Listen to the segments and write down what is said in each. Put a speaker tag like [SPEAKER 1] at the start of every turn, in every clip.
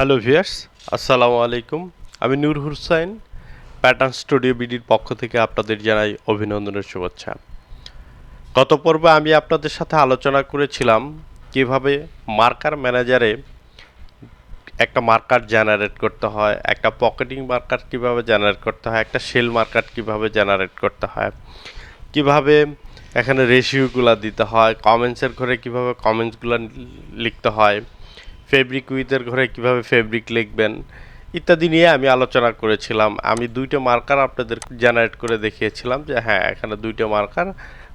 [SPEAKER 1] Hello viewers, আসসালামু আলাইকুম। আমি নূর হুসাইন, প্যাটার্ন স্টুডিও বিডির পক্ষ থেকে আপনাদের জানাই অভিনন্দনের শুভেচ্ছা। গত পর্বে আমি আপনাদের সাথে আলোচনা করেছিলাম কিভাবে মার্কার ম্যানেজারে একটা মার্কার জেনারেট করতে হয়, একটা পকেটিং মার্কার কিভাবে জেনারেট করতে হয়, একটা শেল মার্কার কিভাবে জেনারেট করতে হয়, কিভাবে এখানে রেশিওগুলো দিতে হয়, কমেন্টসের ঘরে কিভাবে কমেন্টসগুলো লিখতে হয়, ফেব্রিক উইথের ঘরে কিভাবে ফেব্রিক লিখবেন ইত্যাদি নিয়ে আমি আলোচনা করেছিলাম। আমি দুইটা মার্কার আপনাদের জেনারেট করে দেখিয়েছিলাম যে হ্যাঁ, এখানে দুইটা মার্কার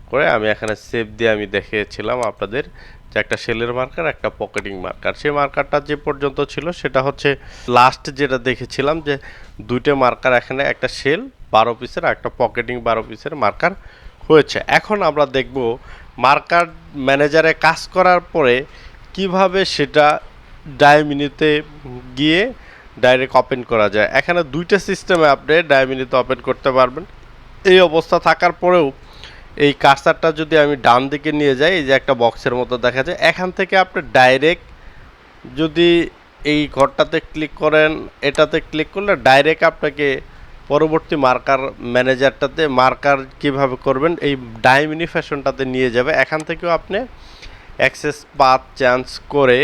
[SPEAKER 1] করে আমি এখানে সেভ দিয়ে আমি দেখিয়েছিলাম আপনাদের যে একটা শেলের মার্কার, একটা পকেটিং মার্কার। সেই মার্কারটা যে পর্যন্ত ছিল সেটা হচ্ছে লাস্ট যেটা দেখেছিলাম যে দুইটা মার্কার, এখানে একটা শেল 12 পিসের, একটা পকেটিং 12 পিসের মার্কার হয়েছে। এখন আমরা দেখব মার্কার ম্যানেজারে কাজ করার পরে কিভাবে সেটা ডায়ামিনিতে গিয়ে ডাইরেক্ট ওপেন করা যায়। এখানে দুইটা সিস্টেমে আপনি ডায়ামিনিতে ওপেন করতে পারবেন। এই অবস্থা থাকার পরেও এই কার্সারটা যদি আমি ডান দিকে নিয়ে যাই, এই যে একটা বক্সের মতো দেখা যায়, এখান থেকে আপনি ডাইরেক্ট যদি এই ঘরটাতে ক্লিক করেন, এটাতে ক্লিক করলে ডাইরেক্ট আপনাকে পরবর্তী মার্কার ম্যানেজারটাতে মার্কার কিভাবে করবেন এই ডায়ামিনি ফ্যাশনটাতে নিয়ে যাবে। এখান থেকেও আপনি অ্যাক্সেস পাথ চেঞ্জ করে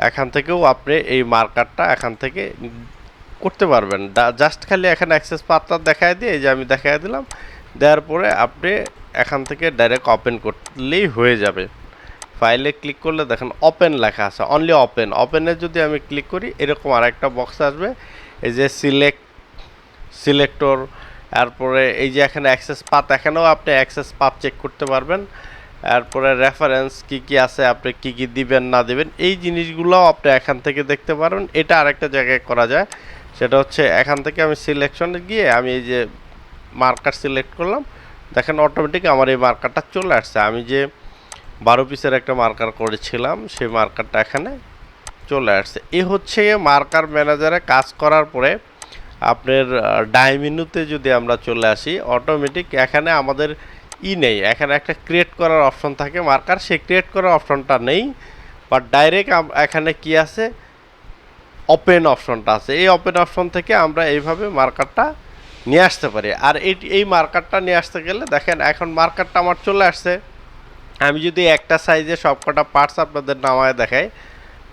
[SPEAKER 1] এখান থেকেও আপনি এই মার্কারটা এখান থেকে করতে পারবেন। জাস্ট খালি এখানে অ্যাক্সেস পাথটা দেখায় দিয়ে, এই যে আমি দেখায় দিলাম, দেওয়ার পরে আপনি এখান থেকে ডাইরেক্ট ওপেন করলেই হয়ে যাবে। ফাইলে ক্লিক করলে দেখেন ওপেন লেখা আছে, অনলি ওপেন। ওপেনে যদি আমি ক্লিক করি এরকম আরেকটা বক্স আসবে, এই যে সিলেক্টর, তারপরে এই যে এখানে অ্যাক্সেস পাথ, এখানেও আপনি অ্যাক্সেস পাথ চেক করতে পারবেন। তারপরে রেফারেন্স কি কি আছে, আপনি কি কি দিবেন না দিবেন এই জিনিসগুলোও আপনি এখান থেকে দেখতে পারবেন। এটা আরেকটা জায়গায় করা যায়, সেটা হচ্ছে এখান থেকে আমি সিলেকশনে গিয়ে আমি এই যে মার্কার সিলেক্ট করলাম, দেখেন অটোমেটিক আমার এই মার্কারটা চলে আসছে। আমি যে 12 পিসের একটা মার্কার করেছিলাম সেই মার্কারটা এখানে চলে আসছে। এই হচ্ছে মার্কার ম্যানেজারে কাজ করার পরে আপনার ডায়ামিনুতে যদি আমরা চলে আসি, অটোমেটিক এখানে আমাদের নেই, এখানে একটা ক্রিয়েট করার অপশন থাকে মার্কার, সেই ক্রিয়েট করার অপশনটা নেই, বাট ডাইরেক্ট এখানে কি আছে, ওপেন অপশনটা আছে। এই ওপেন অপশন থেকে আমরা এইভাবে মার্কারটা নিয়ে আসতে পারি। আর এই মার্কারটা নিয়ে আসতে গেলে দেখেন এখন মার্কারটা আমার চলে আসছে। আমি যদি একটা সাইজে সবকটা পার্টস আপনাদের নামায় দেখাই,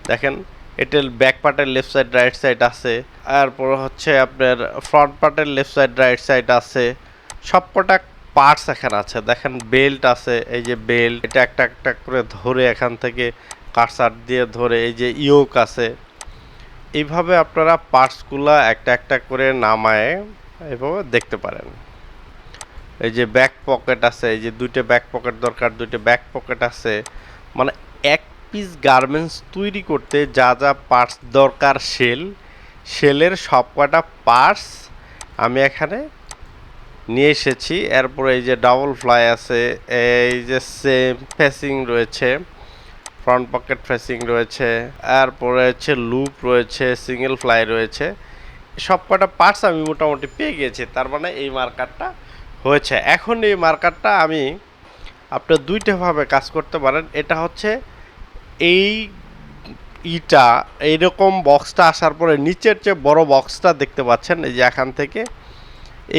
[SPEAKER 1] দেখেন এটার ব্যাক পার্টের লেফট সাইড রাইট সাইড আছে, তারপর হচ্ছে আপনার ফ্রন্ট পার্টের লেফট সাইড রাইট সাইড আছে, সবকটা পার্টস এখানে আছে। দেখেন বেল্ট আছে, এই যে বেল্ট, এটা একটা একটা করে ধরে এখান থেকে কার্সার দিয়ে ধরে, এই যে ইয়োক আছে। এইভাবে আপনারা পার্টসগুলো একটা একটা করে নামায় এইভাবে দেখতে পারেন। এই যে ব্যাক পকেট আছে, এই যে দুইটা ব্যাক পকেট দরকার, দুইটা ব্যাক পকেট আছে। মানে এক পিস গার্মেন্টস তৈরি করতে যা যা পার্টস দরকার, শেলের সবকটা পার্টস আমি এখানে নিয়ে এসেছি। এরপরে এই যে ডাবল ফ্লাই আছে, এই যে সেম ফেসিং রয়েছে, ফ্রন্ট পকেট ফেসিং রয়েছে, এরপরে হচ্ছে লুপ রয়েছে, সিঙ্গেল ফ্লাই রয়েছে। সবকটা পার্টস আমি মোটামুটি পেয়ে গেছি। তার মানে এই মার্কারটা হয়েছে। এখন এই মার্কারটা আমি আপনার দুইটাভাবে কাজ করতে পারেন। এটা হচ্ছে এই এইরকম বক্সটা আসার পরে নিচের যে বড় বক্সটা দেখতে পাচ্ছেন, এই যে এখান থেকে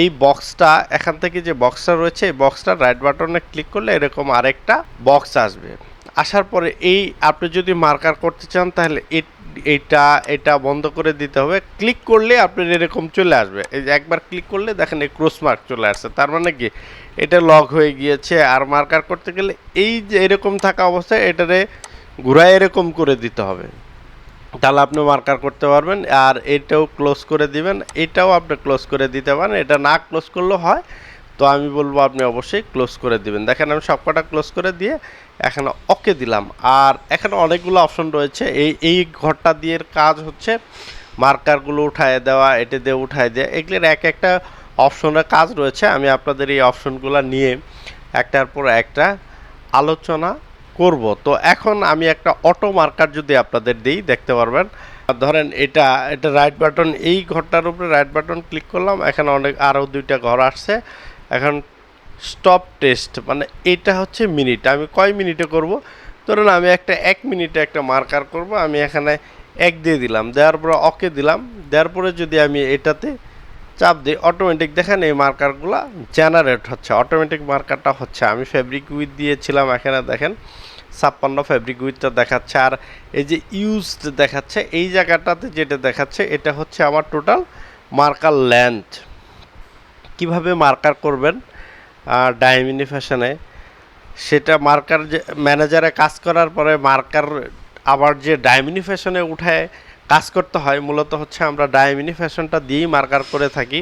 [SPEAKER 1] এই বক্সটা, এখান থেকে যে বক্সটা রয়েছে এই বক্সটা রাইট বাটনে ক্লিক করলে এরকম আরেকটা বক্স আসবে। আসার পরে এই আপনি যদি মার্কার করতে চান তাহলে এটা বন্ধ করে দিতে হবে। ক্লিক করলে আপনার এরকম চলে আসবে। এই যে একবার ক্লিক করলে দেখেন এই ক্রস মার্ক চলে আসছে, তার মানে কি এটা লক হয়ে গিয়েছে। আর মার্কার করতে গেলে এই যে এরকম থাকা অবস্থায় এটারে ঘুরায় এরকম করে দিতে হবে, তাহলে আপনি মার্কার করতে পারবেন। আর এটাও ক্লোজ করে দিবেন, এটাও আপনি ক্লোজ করে দিতে পারেন। এটা না ক্লোজ করলেও হয়, তো আমি বলবো আপনি অবশ্যই ক্লোজ করে দিবেন। দেখেন আমি সবকটা ক্লোজ করে দিয়ে এখানে ওকে দিলাম। আর এখানে অনেকগুলো অপশন রয়েছে। এই ঘরটা দিয়ে কাজ হচ্ছে মার্কারগুলো উঠায় দেওয়া, এটা দিয়ে উঠায় দেওয়া, এগুলোর এক একটা অপশনের কাজ রয়েছে। আমি আপনাদের এই অপশনগুলো নিয়ে একটার পর একটা আলোচনা করব। তো এখন আমি একটা অটো মার্কার যদি আপনাদের দিই, দেখতে পারবেন। ধরেন এটা রাইট বাটন, এই ঘরটার উপরে রাইট বাটন ক্লিক করলাম, এখানে আরও দুইটা ঘর আসছে। এখন স্টপ টেস্ট, মানে এটা হচ্ছে মিনিট, আমি কয় মিনিটে করব। ধরুন আমি 1 মিনিটে একটা মার্কার করব। আমি এখানে 1 দিয়ে দিলাম, দেওয়ার পরে ওকে দিলাম। দেওয়ার পরে যদি আমি এটাতে চাপ দিই, অটোমেটিক দেখেন এই মার্কারগুলো জেনারেট হচ্ছে, অটোমেটিক মার্কারটা হচ্ছে। আমি ফেব্রিক উইথ দিয়েছিলাম, এখানে দেখেন 56 ফেব্রিক উইথটা দেখাচ্ছে। আর এই যে ইউজড দেখাচ্ছে, এই জায়গাটাতে যেটা দেখাচ্ছে এটা হচ্ছে আমার টোটাল মার্কার লেন্থ। কিভাবে মার্কার করবেন ডায়মিনি ফ্যাশনে, সেটা মার্কার যে ম্যানেজারে কাজ করার পরে মার্কার আবার যে ডায়মিনি ফ্যাশনে উঠায় কাজ করতে হয়, মূলত হচ্ছে আমরা ডায়মিনি ফ্যাশনটা দিয়েই মার্কার করে থাকি।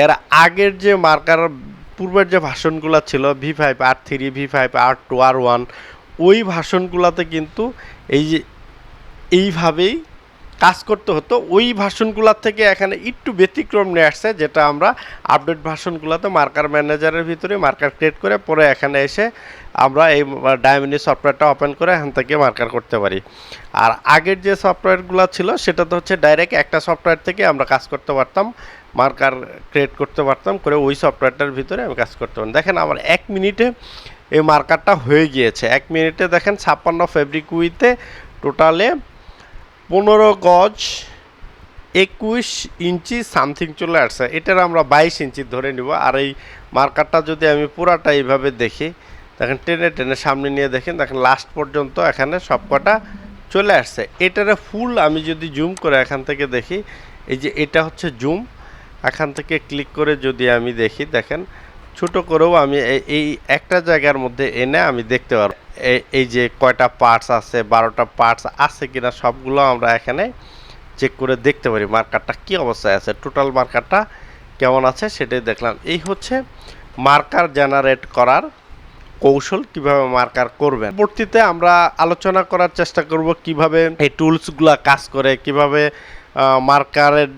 [SPEAKER 1] এর আগের যে মার্কার পূর্বের যে ভার্সনগুলো ছিল V5 R3 V5 R2 R1, ওই ভার্সনগুলোতে কিন্তু এই যে এইভাবেই কাজ করতে হতো। ওই ভার্সনগুলোর থেকে এখানে একটু ব্যতিক্রম নিয়ে আসছে, যেটা আমরা আপডেট ভার্সনগুলোতে মার্কার ম্যানেজারের ভিতরে মার্কার ক্রিয়েট করে পরে এখানে এসে আমরা এই ডায়মিনি সফটওয়্যারটা ওপেন করে এখান থেকে মার্কার করতে পারি। আর আগের যে সফটওয়্যারগুলো ছিল সেটা তো হচ্ছে ডাইরেক্ট একটা সফটওয়্যার থেকে আমরা কাজ করতে পারতাম, মার্কার ক্রিয়েট করতে পারতাম, করে ওই সফটওয়্যারটার ভিতরে আমি কাজ করতে পারি। দেখেন আমার 1 মিনিটে এই মার্কারটা হয়ে গিয়েছে। 1 মিনিটে দেখেন 56 ফেব্রিক উইথে টোটালে 15 গজ 21 ইঞ্চি সামথিং চলে আসছে। এটার আমরা 22 ইঞ্চি ধরে নিব। আর এই মার্কারটা যদি আমি পুরাটা এইভাবে দেখি, দেখেন টেনে টেনে সামনে নিয়ে দেখেন লাস্ট পর্যন্ত এখানে সবকটা চলে আসছে। এটারে ফুল আমি যদি জুম করে এখান থেকে দেখি, এই যে এটা হচ্ছে জুম, এখান থেকে ক্লিক করে যদি আমি দেখি, দেখেন ছোট করেও আমি এই একটা জায়গার মধ্যে এনে আমি দেখতে পারবো এই যে কয়টা পার্টস আছে, 12টা পার্টস আছে কিনা সবগুলো আমরা এখানে চেক করে দেখতে পারি মার্কারটা কি অবস্থায় আছে, টোটাল মার্কারটা কেমন আছে সেটাই দেখলাম। এই হচ্ছে মার্কার জেনারেট করার কৌশল, কিভাবে মার্কার করবেন। পরবর্তীতে আমরা আলোচনা করার চেষ্টা করব কিভাবে এই টুলসগুলো কাজ করে, কিভাবে মার্কারের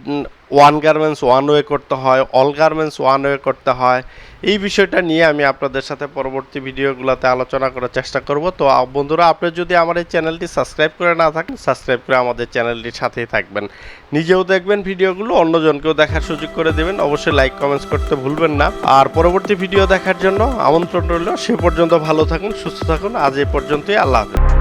[SPEAKER 1] ওয়ান গার্মেন্টস ওয়ান ওয়ে করতে হয়, অল গার্মেন্টস ওয়ান ওয়ে করতে হয়। এই বিষয়টা নিয়ে আমি আপনাদের সাথে পরবর্তী ভিডিওগুলোতে আলোচনা করার চেষ্টা করব। তো বন্ধুরা, আপনি যদি আমার এই চ্যানেলটি সাবস্ক্রাইব করে না থাকেন, সাবস্ক্রাইব করে আমাদের চ্যানেলটির সাথেই থাকবেন, নিজেও দেখবেন ভিডিওগুলো, অন্যজনকেও দেখার সুযোগ করে দেবেন। অবশ্যই লাইক কমেন্টস করতে ভুলবেন না। আর পরবর্তী ভিডিও দেখার জন্য আমন্ত্রণ রইল। সে পর্যন্ত ভালো থাকুন, সুস্থ থাকুন। আজ এই পর্যন্তই, আল্লাহ হাফেজ।